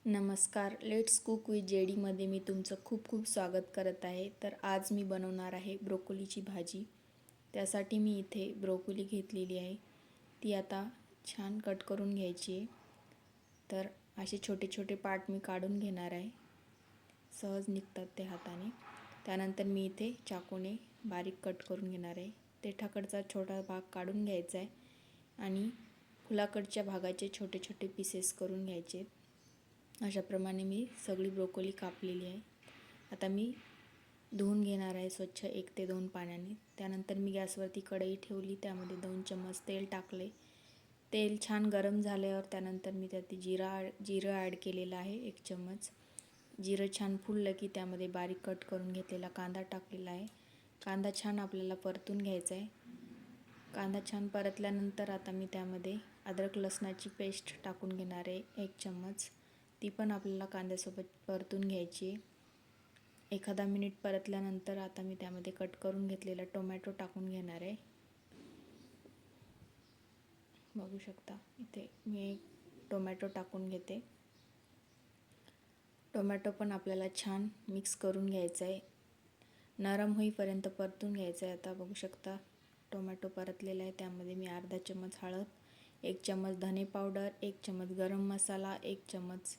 नमस्कार, let's cook with जेडीमध्ये मी तुमचं खूप खूप स्वागत करत आहे. तर आज मी बनवणार आहे ब्रोकोलीची भाजी. त्यासाठी मी इथे ब्रोकोली घेतलेली आहे. ती आता छान कट करून घ्यायची आहे. तर असे छोटे छोटे पार्ट मी काढून घेणार आहे. सहज निघतात ते हाताने. त्यानंतर मी इथे चाकूने बारीक कट करून घेणार आहे. देठाकडचा छोटा भाग काढून घ्यायचा आहे आणि फुलाकडच्या भागाचे छोटे छोटे पीसेस करून घ्यायचे. अशाप्रमाणे मी सगळी ब्रोकोली कापलेली आहे. आता मी धुवून घेणार आहे स्वच्छ 1 ते 2 पाण्याने. त्यानंतर मी गॅसवरती कढई ठेवली, त्यामध्ये 2 चम्मच तेल टाकले. तेल छान गरम झाल्यावर त्यानंतर मी त्यात जिरं ॲड केलेलं आहे 1 चम्मच. जिरं छान फुललं की त्यामध्ये बारीक कट करून घेतलेला कांदा टाकलेला आहे. कांदा छान आपल्याला परतून घ्यायचा आहे. कांदा छान परतल्यानंतर आता मी त्यामध्ये अद्रक लसणाची पेस्ट टाकून घेणार आहे 1 चम्मच. ती पण आपल्याला कांद्यासोबत परतून घ्यायची. एखादा मिनिट परतल्यानंतर आता मी त्यामध्ये कट करून घेतलेला टोमॅटो टाकून घेणार आहे. बघू शकता इथे मी एक टोमॅटो टाकून घेते. टोमॅटो पण आपल्याला छान मिक्स करून घ्यायचं आहे. नरम होईपर्यंत परतून घ्यायचं आहे. आता बघू शकता टोमॅटो परतलेला आहे. त्यामध्ये मी अर्धा चम्मच हळद, 1 चम्मच धने पावडर, 1 चम्मच गरम मसाला, 1 चम्मच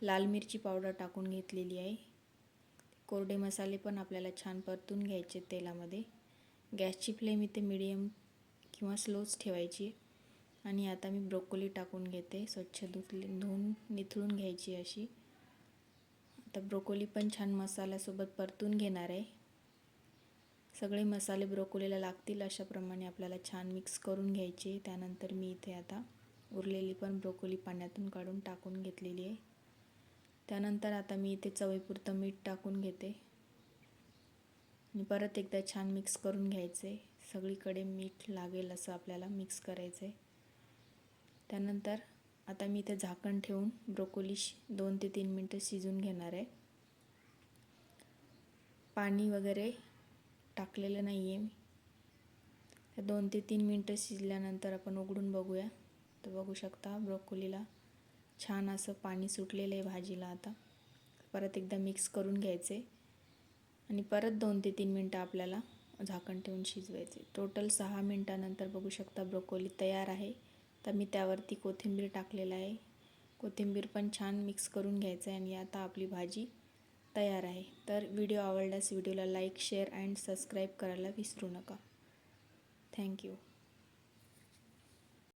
लाल मिरची पावडर टाकून घेतलेली आहे. कोरडे मसाले पण आपल्याला छान परतून घ्यायचे तेलामध्ये. गॅसची फ्लेम इथे मीडियम किंवा स्लोच ठेवायची. आणि आता मी ब्रोकोली टाकून घेते. स्वच्छ धुवून निथळून घ्यायची अशी. आता ब्रोकोली पण छान मसाल्यासोबत परतून घेणार आहे. सगळे मसाले ब्रोकोलीला लागतील अशाप्रमाणे आपल्याला छान मिक्स करून घ्यायचे. त्यानंतर मी इथे आता उरलेली पण ब्रोकोली पाण्यातून काढून टाकून घेतलेली आहे. त्यानंतर आता मी इथे चवीपुरतं मीठ टाकून घेते आणि परत एकदा छान मिक्स करून घ्यायचे. सगळीकडे मीठ लागेल असं आपल्याला मिक्स करायचं आहे. त्यानंतर आता मी इथे झाकण ठेवून ब्रोकोली 2 ते 3 मिनटं शिजून घेणार आहे. पाणी वगैरे टाकलेलं नाही आहे मी. 2 ते 3 मिनटं शिजल्यानंतर आपण उघडून बघूया. तर बघू शकता ब्रोकोलीला छान असं पाणी सुटलेलं आहे भाजीला. आता परत एकदा मिक्स करून घ्यायचे आणि परत 2 ते 3 मिनटं आपल्याला झाकण ठेवून शिजवायचे. टोटल 6 मिनटानंतर बघू शकता ब्रोकोली तयार आहे. तर मी त्यावरती कोथिंबीर टाकलेलं आहे. कोथिंबीर पण छान मिक्स करून घ्यायचं आहे आणि आता आपली भाजी तयार आहे. तर व्हिडिओ आवडल्यास व्हिडिओला लाईक, शेअर अँड सबस्क्राईब करायला विसरू नका. थँक्यू.